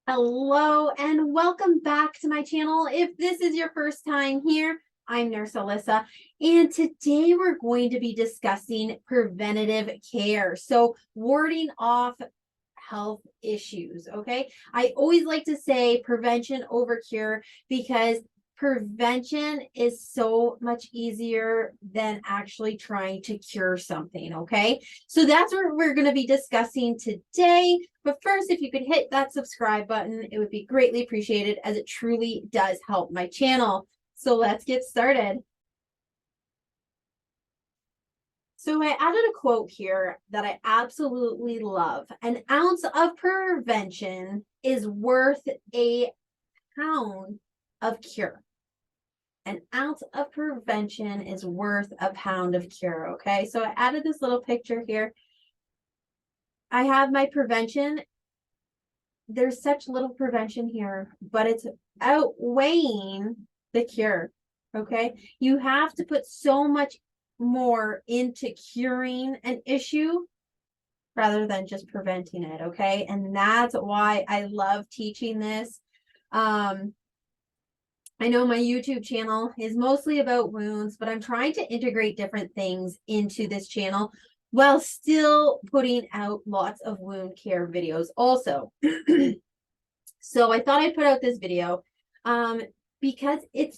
Hello and welcome back to my channel. If this is your first time here, I'm Nurse Alyssa, and today we're going to be discussing preventative care. So warding off health issues, okay? I always like to say prevention over cure because prevention is so much easier than actually trying to cure something, okay? So that's what we're going to be discussing today. But first, if you could hit that subscribe button, it would be greatly appreciated as it truly does help my channel. So let's get started. So I added a quote here that I absolutely love. An ounce of prevention is worth a pound of cure. An ounce of prevention is worth a pound of cure, okay? So I added this little picture here. I have my prevention. There's such little prevention here, but it's outweighing the cure, okay? You have to put so much more into curing an issue rather than just preventing it, okay? And that's why I love teaching this. I know my YouTube channel is mostly about wounds, but I'm trying to integrate different things into this channel while still putting out lots of wound care videos also. So I thought I'd put out this video because it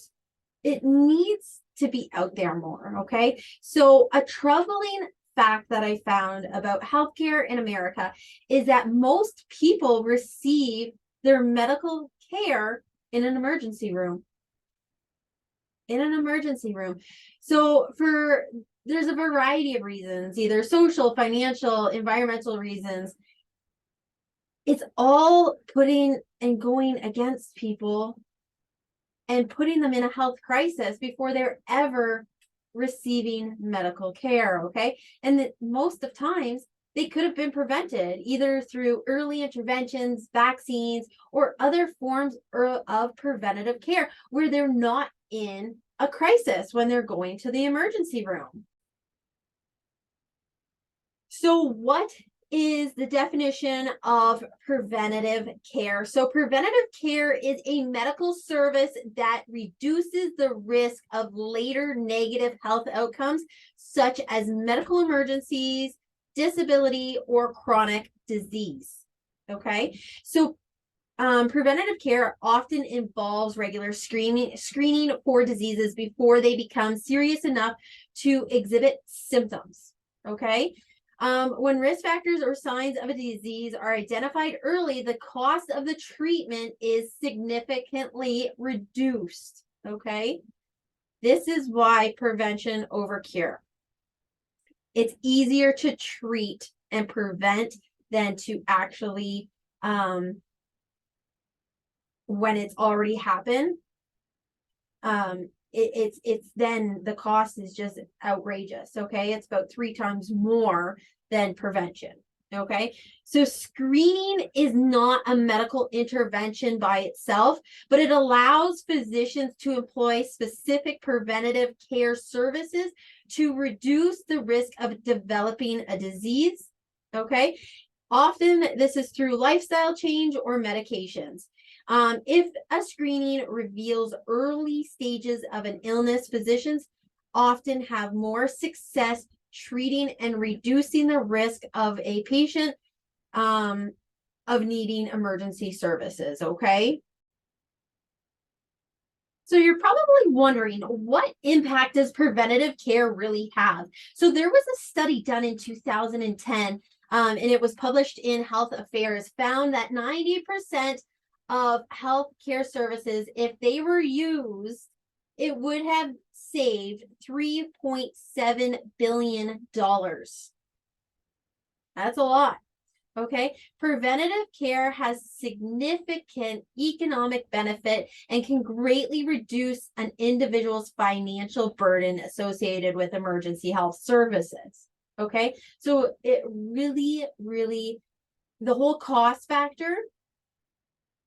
needs to be out there more, okay? So a troubling fact that I found about healthcare in America is that most people receive their medical care in an emergency room. So there's a variety of reasons, either social, financial, environmental reasons. It's all putting and going against people and putting them in a health crisis before they're ever receiving medical care, okay? And most of times they could have been prevented either through early interventions, vaccines, or other forms of preventative care where they're not in a crisis when they're going to the emergency room. So what is the definition of preventative care? So preventative care is a medical service that reduces the risk of later negative health outcomes, such as medical emergencies, disability, or chronic disease. Okay, so preventative care often involves regular screening for diseases before they become serious enough to exhibit symptoms. Okay. When risk factors or signs of a disease are identified early, the cost of the treatment is significantly reduced. Okay. This is why prevention over cure. It's easier to treat and prevent than to actually when it's already happened. It's then the cost is just outrageous. Okay, it's about 3 times more than prevention. Okay, so screening is not a medical intervention by itself, but it allows physicians to employ specific preventative care services to reduce the risk of developing a disease. Okay, often this is through lifestyle change or medications. If a screening reveals early stages of an illness, physicians often have more success treating and reducing the risk of a patient of needing emergency services, okay? So you're probably wondering, what impact does preventative care really have? So there was a study done in 2010, and it was published in Health Affairs, found that 90% of healthcare services, if they were used, it would have saved $3.7 billion. That's a lot. Okay, preventative care has significant economic benefit and can greatly reduce an individual's financial burden associated with emergency health services. Okay, so it really, the whole cost factor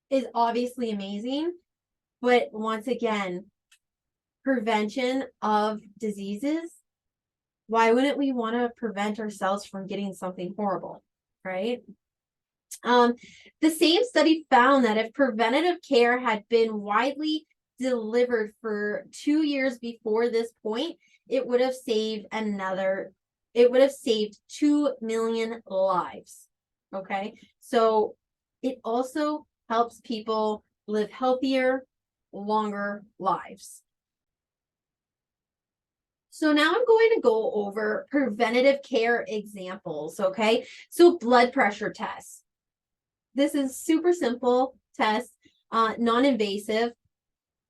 is obviously amazing, but once again, prevention of diseases, why wouldn't we want to prevent ourselves from getting something horrible, right? The same study found that if preventative care had been widely delivered for 2 years before this point, it would have saved 2 million lives. Okay, so it also helps people live healthier, longer lives. So now I'm going to go over preventative care examples. Okay, so blood pressure tests. This is super simple test, non-invasive,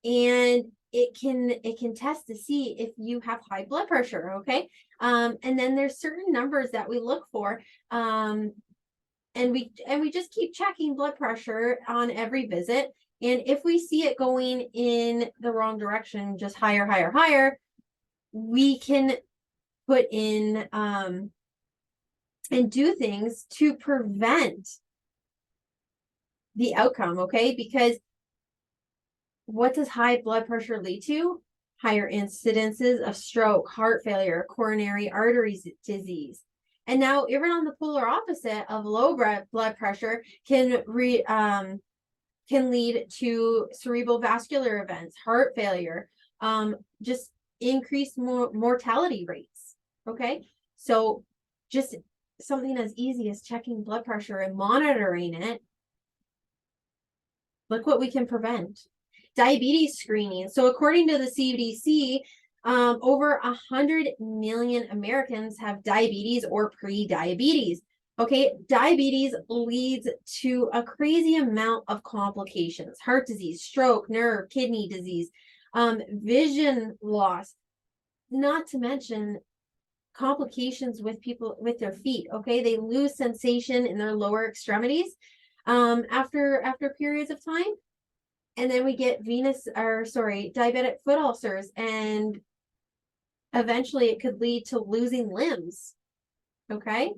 and it can test to see if you have high blood pressure. Okay, and then there's certain numbers that we look for, and we just keep checking blood pressure on every visit. And if we see it going in the wrong direction, just higher, higher, higher, we can put in and do things to prevent the outcome. Okay, because what does high blood pressure lead to? Higher incidences of stroke, heart failure, coronary artery disease. And now, even on the polar opposite of low blood pressure, can lead to cerebral vascular events, heart failure, just increased mortality rates. Okay, so just something as easy as checking blood pressure and monitoring it. Look what we can prevent. Diabetes screening. So according to the CDC, over 100 million Americans have diabetes or pre-diabetes. Okay, diabetes leads to a crazy amount of complications: heart disease, stroke, nerve, kidney disease, vision loss, not to mention complications with people with their feet. Okay, they lose sensation in their lower extremities after periods of time. And then we get diabetic foot ulcers, and eventually it could lead to losing limbs. Okay.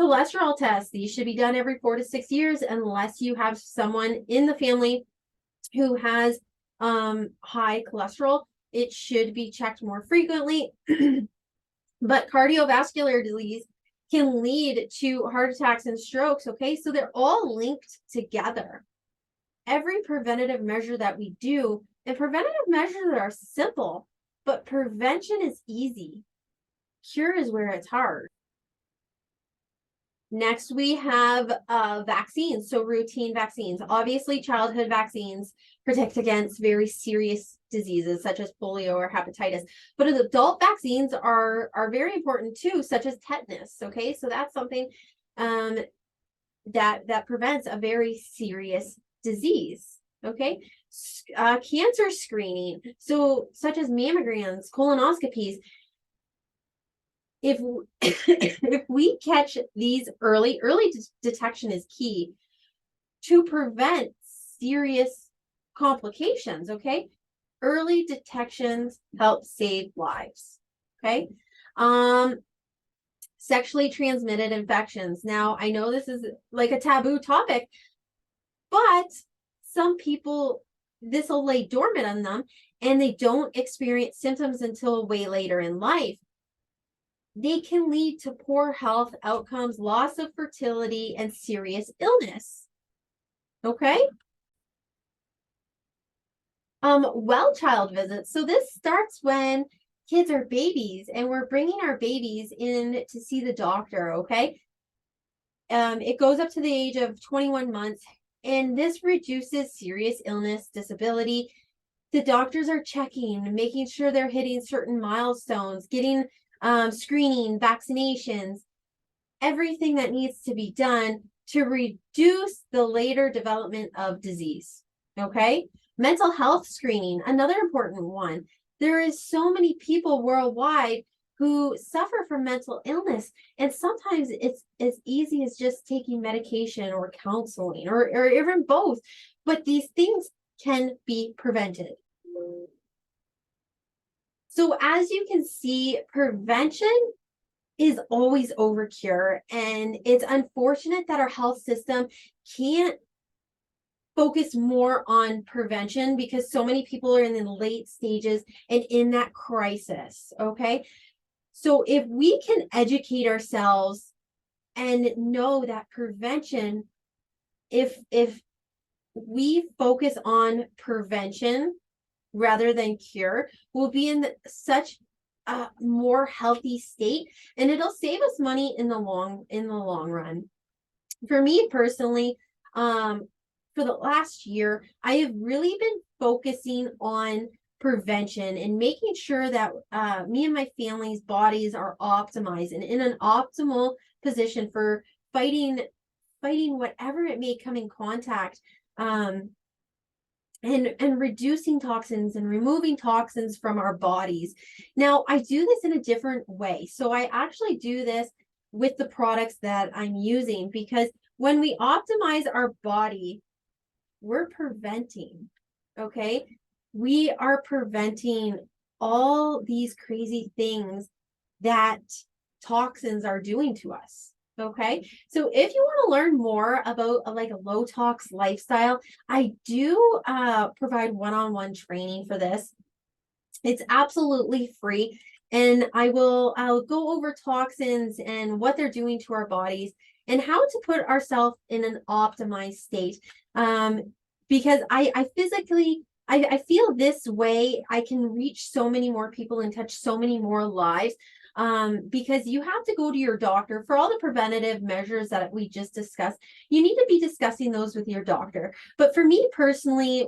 Cholesterol tests. These should be done every 4 to 6 years unless you have someone in the family who has high cholesterol. It should be checked more frequently. But cardiovascular disease can lead to heart attacks and strokes. Okay, so they're all linked together. Every preventative measure that we do, and preventative measures are simple, but prevention is easy. Cure is where it's hard. Next, we have vaccines, so routine vaccines. Obviously, childhood vaccines protect against very serious diseases such as polio or hepatitis. But adult vaccines are very important too, such as tetanus. Okay, so that's something that prevents a very serious disease. Okay, cancer screening, so such as mammograms, colonoscopies. If we catch these early detection is key to prevent serious complications. Okay, early detections help save lives. Okay, sexually transmitted infections. Now, I know this is like a taboo topic, but some people, this will lay dormant on them and they don't experience symptoms until way later in life. They can lead to poor health outcomes, loss of fertility, and serious illness. Okay? Well child visits. So this starts when kids are babies and we're bringing our babies in to see the doctor. Okay? It goes up to the age of 21 months, and this reduces serious illness, disability. The doctors are checking, making sure they're hitting certain milestones, getting screening, vaccinations, everything that needs to be done to reduce the later development of disease. Okay? Mental health screening, another important one. There is so many people worldwide who suffer from mental illness, and sometimes it's as easy as just taking medication or counseling or even both, but these things can be prevented. So as you can see, prevention is always over cure, and it's unfortunate that our health system can't focus more on prevention because so many people are in the late stages and in that crisis. Okay, so if we can educate ourselves and know that prevention if we focus on prevention rather than cure, we'll be in such a more healthy state, and it'll save us money in the long run. For me personally, for the last year, I have really been focusing on prevention and making sure that me and my family's bodies are optimized and in an optimal position for fighting whatever it may come in contact, and reducing toxins and removing toxins from our bodies. Now, I do this in a different way. So I actually do this with the products that I'm using, because when we optimize our body, we're preventing, okay? We are preventing all these crazy things that toxins are doing to us. Okay, so if you want to learn more about like a low tox lifestyle, I do provide one-on-one training for this. It's absolutely free, and I'll go over toxins and what they're doing to our bodies and how to put ourselves in an optimized state. Because I physically I feel this way I can reach so many more people and touch so many more lives. Because you have to go to your doctor for all the preventative measures that we just discussed. You need to be discussing those with your doctor. But for me personally,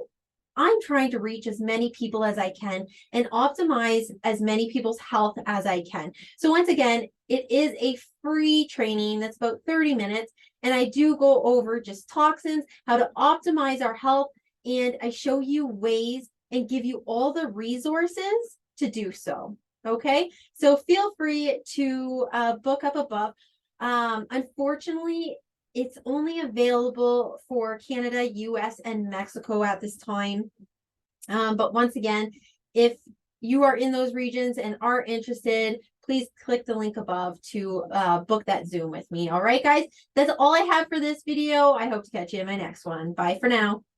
I'm trying to reach as many people as I can and optimize as many people's health as I can. So once again, it is a free training that's about 30 minutes. And I do go over just toxins, how to optimize our health, and I show you ways and give you all the resources to do so. Okay, so feel free to book up above. Unfortunately, it's only available for Canada, US, and Mexico at this time. But once again, if you are in those regions and are interested, please click the link above to book that Zoom with me. All right, guys, that's all I have for this video. I hope to catch you in my next one. Bye for now.